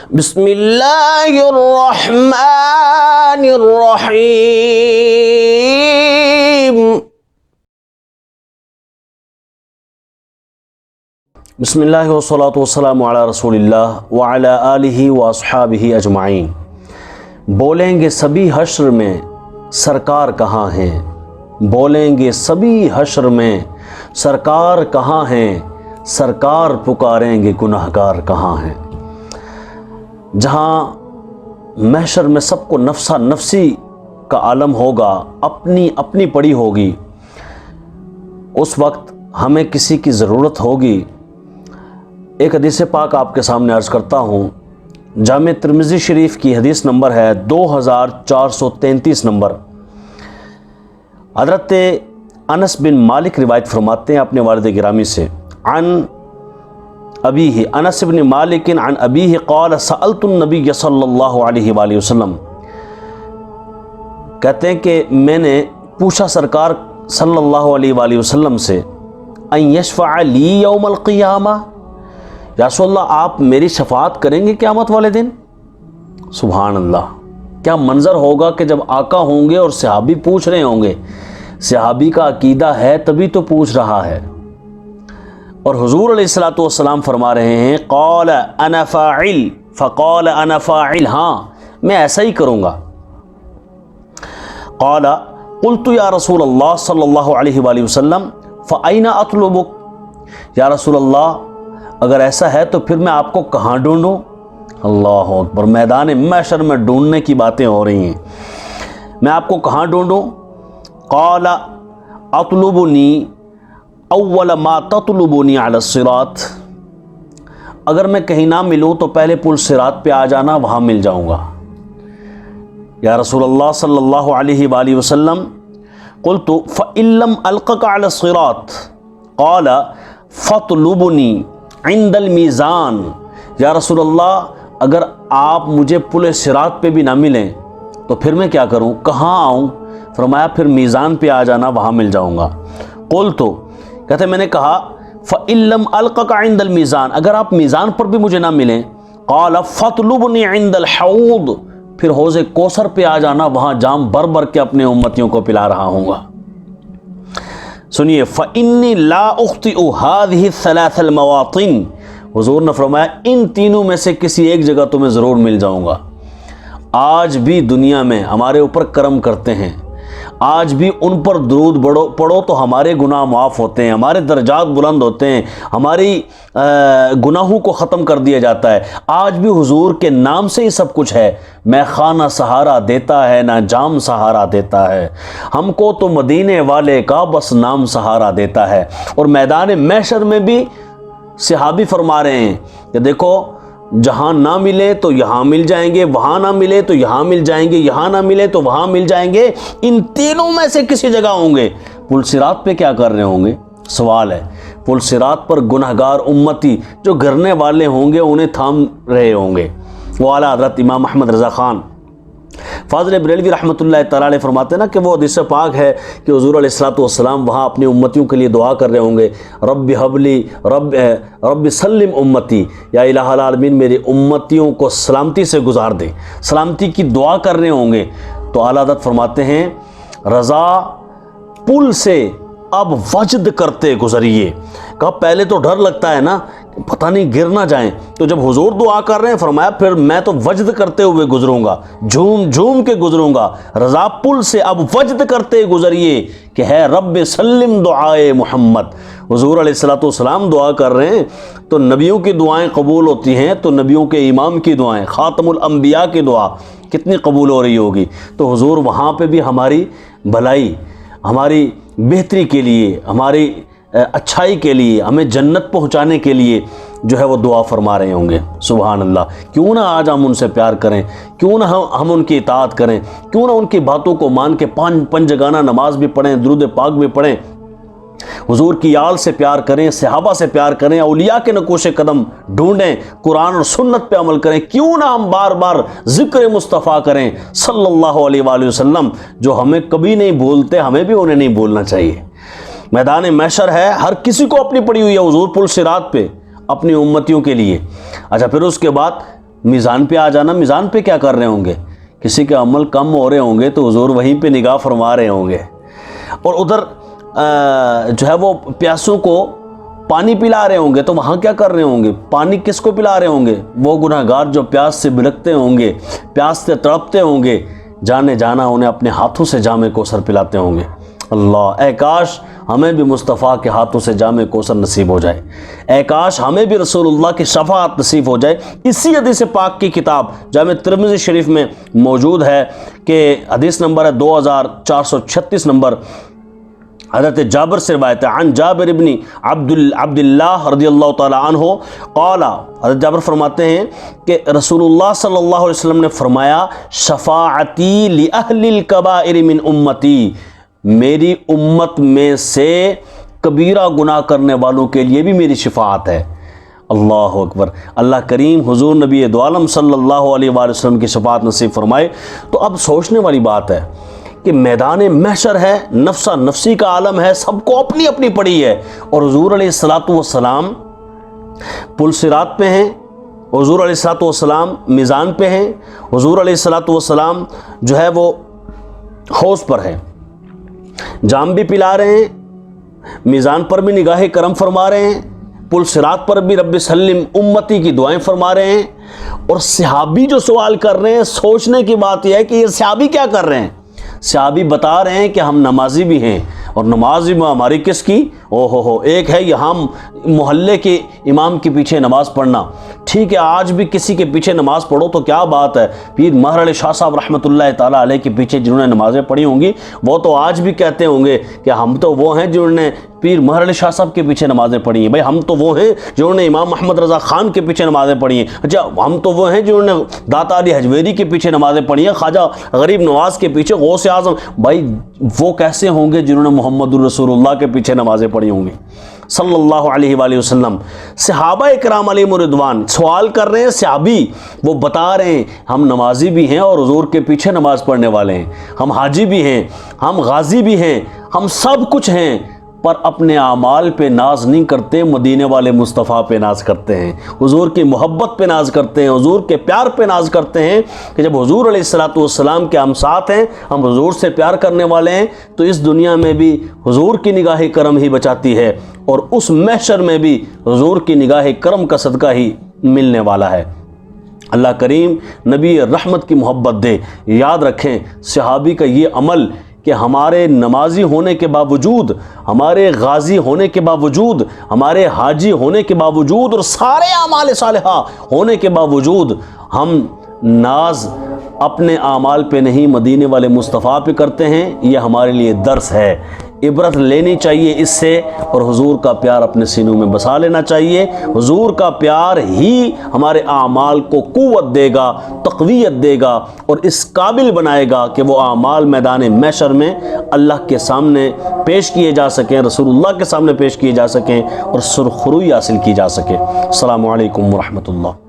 بسم اللہ الرحمن الرحیم. بسم اللہ والصلاة والسلام علی رسول اللہ وعلی آلہ واصحابہ اجمعین. بولیں گے سبھی حشر میں سرکار کہاں ہیں، بولیں گے سبھی حشر میں سرکار کہاں ہیں، سرکار پکاریں گے گناہگار کہاں ہیں. جہاں محشر میں سب کو نفسا نفسی کا عالم ہوگا، اپنی پڑی ہوگی، اس وقت ہمیں کسی کی ضرورت ہوگی. ایک حدیث پاک آپ کے سامنے عرض کرتا ہوں. جامع ترمذی شریف کی حدیث نمبر ہے 2433 نمبر. حضرت انس بن مالک روایت فرماتے ہیں اپنے والد گرامی سے، عن ابیہ انس بن مالک عن ابیہ قال سألت النبی صلی اللہ علیہ وآلہ وسلم. کہتے ہیں کہ میں نے پوچھا سرکار صلی اللہ علیہ وآلہ وسلم سے، ان یشفع لی یوم القیامہ، یا رسول اللہ آپ میری شفاعت کریں گے قیامت والے دن؟ سبحان اللہ، کیا منظر ہوگا کہ جب آقا ہوں گے اور صحابی پوچھ رہے ہوں گے. صحابی کا عقیدہ ہے تبھی تو پوچھ رہا ہے. اور حضور علیہ الصلوۃ والسلام فرما رہے ہیں قال انا فاعل فقال انا فاعل، ہاں میں ایسا ہی کروں گا. قال قلت یا رسول اللہ صلی اللہ علیہ وآلہ وسلم فأین اطلبک، یا رسول اللہ اگر ایسا ہے تو پھر میں آپ کو کہاں ڈھونڈوں؟ اللہ اکبر، میدان محشر میں ڈھونڈنے کی باتیں ہو رہی ہیں. میں آپ کو کہاں ڈھونڈوں؟ قال اطلبنی اول ما تطلبنی علی الصراط، اگر میں کہیں نہ ملوں تو پہلے پل صراط پہ آ جانا، وہاں مل جاؤں گا. یا رسول اللہ صلی اللہ علیہ وآلہ وسلم قلت فإن لم ألقك على الصراط قال فاطلبنی عند المیزان، یا رسول اللہ اگر آپ مجھے پل صراط پہ بھی نہ ملیں تو پھر میں کیا کروں، کہاں آؤں؟ فرمایا پھر میزان پہ آ جانا، وہاں مل جاؤں گا. قلت، کہتے میں نے کہا فإن لم ألقك عند المیزان، اگر آپ میزان پر بھی مجھے نہ ملیں، قال فاطلبنی عند الحوض، پھر حوض کوثر پہ آ جانا، وہاں جام بھر بھر کے اپنے امتیوں کو پلا رہا ہوں گا. سنیے، فإنی لا أخطئ هذه الثلاث المواطن، حضور نے فرمایا ان تینوں میں سے کسی ایک جگہ تمہیں ضرور مل جاؤں گا. آج بھی دنیا میں ہمارے اوپر کرم کرتے ہیں، آج بھی ان پر درود پڑھو تو ہمارے گناہ معاف ہوتے ہیں، ہمارے درجات بلند ہوتے ہیں، ہماری گناہوں کو ختم کر دیا جاتا ہے. آج بھی حضور کے نام سے ہی سب کچھ ہے. میں خانہ سہارا دیتا ہے نہ جام سہارا دیتا ہے، ہم کو تو مدینے والے کا بس نام سہارا دیتا ہے. اور میدان محشر میں بھی صحابی فرما رہے ہیں کہ دیکھو، جہاں نہ ملے تو یہاں مل جائیں گے، وہاں نہ ملے تو یہاں مل جائیں گے، یہاں نہ ملے تو وہاں مل جائیں گے. ان تینوں میں سے کسی جگہ ہوں گے. پل صراط پہ کیا کر رہے ہوں گے؟ سوال ہے. پل صراط پر گنہگار امتی جو گرنے والے ہوں گے انہیں تھام رہے ہوں گے. وہ اعلیٰ حضرت امام احمد رضا خان فاضل بریلوی رحمۃ اللہ تعالیٰ علیہ فرماتے ہیں نا کہ وہ حدیث پاک ہے کہ حضور علیہ الصلوۃ والسلام وہاں اپنی امتیوں کے لیے دعا کر رہے ہوں گے، رب حبلی رب سلم امتی، یا الہ العالمین میری امتیوں کو سلامتی سے گزار دے، سلامتی کی دعا کر رہے ہوں گے. تو اعلیٰ حضرت فرماتے ہیں رضا پل سے اب وجد کرتے گزریے. کہا پہلے تو ڈر لگتا ہے نا، پتہ نہیں گر نہ جائیں، تو جب حضور دعا کر رہے ہیں فرمایا پھر میں تو وجد کرتے ہوئے گزروں گا، جھوم جھوم کے گزروں گا. رضا پل سے اب وجد کرتے گزریے کہ ہے رب سلم دعائے محمد. حضور علیہ الصلوۃ والسلام دعا کر رہے ہیں تو نبیوں کی دعائیں قبول ہوتی ہیں، تو نبیوں کے امام کی دعائیں، خاتم الانبیاء کی دعا کتنی قبول ہو رہی ہوگی. تو حضور وہاں پہ بھی ہماری بھلائی، ہماری بہتری کے لیے، ہماری اچھائی کے لیے، ہمیں جنت پہنچانے کے لیے جو ہے وہ دعا فرما رہے ہوں گے. سبحان اللہ. کیوں نہ آج ہم ان سے پیار کریں، کیوں نہ ہم ان کی اطاعت کریں، کیوں نہ ان کی باتوں کو مان کے پنجگانہ نماز بھی پڑھیں، درود پاک بھی پڑھیں، حضور کی آل سے پیار کریں، صحابہ سے پیار کریں، اولیاء کے نقوش قدم ڈھونڈیں، قرآن اور سنت پہ عمل کریں. کیوں نہ ہم بار بار ذکر مصطفیٰ کریں صلی اللہ علیہ وآلہ وسلم، جو ہمیں کبھی نہیں بھولتے، ہمیں بھی انہیں نہیں بھولنا چاہیے. میدان محشر ہے، ہر کسی کو اپنی پڑی ہوئی ہے. حضور پل صراط پہ اپنی امتیوں کے لیے. اچھا، پھر اس کے بعد میزان پہ آ جانا، میزان پہ کیا کر رہے ہوں گے؟ کسی کے عمل کم ہو رہے ہوں گے تو حضور وہیں پہ نگاہ فرما رہے ہوں گے، اور ادھر جو ہے وہ پیاسوں کو پانی پلا رہے ہوں گے تو وہاں کیا کر رہے ہوں گے؟ پانی کس کو پلا رہے ہوں گے؟ وہ گناہگار جو پیاس سے بلکتے ہوں گے، پیاس سے تڑپتے ہوں گے، جانے جانا انہیں اپنے ہاتھوں سے جام کوثر پلاتے ہوں گے۔ اللہ، اے کاش ہمیں بھی مصطفیٰ کے ہاتھوں سے جام کوثر نصیب ہو جائے، اے کاش ہمیں بھی رسول اللہ کی شفاعت نصیب ہو جائے۔ اسی حدیث پاک کی کتاب جامع ترمذی شریف میں موجود ہے کہ حدیث نمبر ہے 2436 نمبر، حضرت جابر سے روایت ہے، عن جابر ابن عبداللہ رضی اللہ تعالی عنہ قال، حضرت جابر فرماتے ہیں کہ رسول اللہ صلی اللہ علیہ وسلم نے فرمایا، شفاعتی لأہل الکبائر من امتی، میری امت میں سے کبیرہ گناہ کرنے والوں کے لیے بھی میری شفاعت ہے۔ اللہ اکبر، اللہ کریم حضور نبی دو عالم صلی اللہ علیہ وآلہ وسلم کی شفاعت نصیب فرمائے۔ تو اب سوچنے والی بات ہے کہ میدان محشر ہے، نفسا نفسی کا عالم ہے، سب کو اپنی اپنی پڑی ہے، اور حضور علیہ الصلوۃ والسلام پل صراط پہ ہیں، حضور علیہ الصلوۃ والسلام میزان پہ ہیں، حضور علیہ الصلوۃ والسلام جو ہے وہ حوض پر ہیں، جام بھی پلا رہے ہیں، میزان پر بھی نگاہ کرم فرما رہے ہیں، پل صراط پر بھی رب سلم امتی کی دعائیں فرما رہے ہیں، اور صحابی جو سوال کر رہے ہیں، سوچنے کی بات یہ ہے کہ یہ صحابی کیا کر رہے ہیں؟ صحابی بتا رہے ہیں کہ ہم نمازی بھی ہیں، اور نماز میں ہماری کس کی؟ ایک ہے یہاں محلے کے امام کے پیچھے نماز پڑھنا، ٹھیک ہے آج بھی کسی کے پیچھے نماز پڑھو تو کیا بات ہے، پیر مہر علی شاہ صاحب رحمۃ اللہ تعالیٰ علیہ کے پیچھے جنہوں نے نمازیں پڑھی ہوں گی وہ تو آج بھی کہتے ہوں گے کہ ہم تو وہ ہیں جنہوں نے پیر مہر علی شاہ صاحب کے پیچھے نمازیں پڑھی ہیں، بھائی ہم تو وہ ہیں جنہوں نے امام محمد رضا خان کے پیچھے نمازیں پڑھی ہیں، اچھا ہم تو وہ ہیں جنہوں نے داتا علی حجویری کے پیچھے نمازیں پڑھی ہیں، خواجہ غریب نواز کے پیچھے، غوث اعظم، بھائی وہ کیسے ہوں گے جنہوں نے محمد الرسول اللہ کے پیچھے نمازیں پڑھی ہوں گی صلی اللہ علیہ وآلہ وسلم؟ صحابہ اکرام علیہم رضوان سوال کر رہے ہیں، صحابی وہ بتا رہے ہیں ہم نمازی بھی ہیں اور حضور کے پیچھے نماز پڑھنے والے ہیں، ہم حاجی بھی ہیں، ہم غازی بھی ہیں، ہم سب کچھ ہیں، پر اپنے اعمال پہ ناز نہیں کرتے، مدینے والے مصطفیٰ پہ ناز کرتے ہیں، حضور کی محبت پہ ناز کرتے ہیں، حضور کے پیار پہ ناز کرتے ہیں کہ جب حضور علیہ الصلوۃ والسلام کے ہم ساتھ ہیں، ہم حضور سے پیار کرنے والے ہیں، تو اس دنیا میں بھی حضور کی نگاہ کرم ہی بچاتی ہے، اور اس محشر میں بھی حضور کی نگاہ کرم کا صدقہ ہی ملنے والا ہے۔ اللہ کریم نبی رحمت کی محبت دے۔ یاد رکھیں صحابی کا یہ عمل کہ ہمارے نمازی ہونے کے باوجود، ہمارے غازی ہونے کے باوجود، ہمارے حاجی ہونے کے باوجود، اور سارے اعمال صالحہ ہونے کے باوجود ہم ناز اپنے اعمال پہ نہیں مدینے والے مصطفیٰ پہ کرتے ہیں، یہ ہمارے لیے درس ہے، عبرت لینی چاہیے اس سے، اور حضور کا پیار اپنے سینوں میں بسا لینا چاہیے۔ حضور کا پیار ہی ہمارے اعمال کو قوت دے گا، تقویت دے گا، اور اس قابل بنائے گا کہ وہ اعمال میدان محشر میں اللہ کے سامنے پیش کیے جا سکیں، رسول اللہ کے سامنے پیش کیے جا سکیں، اور سرخروئی حاصل کی جا سکے۔ السلام علیکم ورحمۃ اللہ۔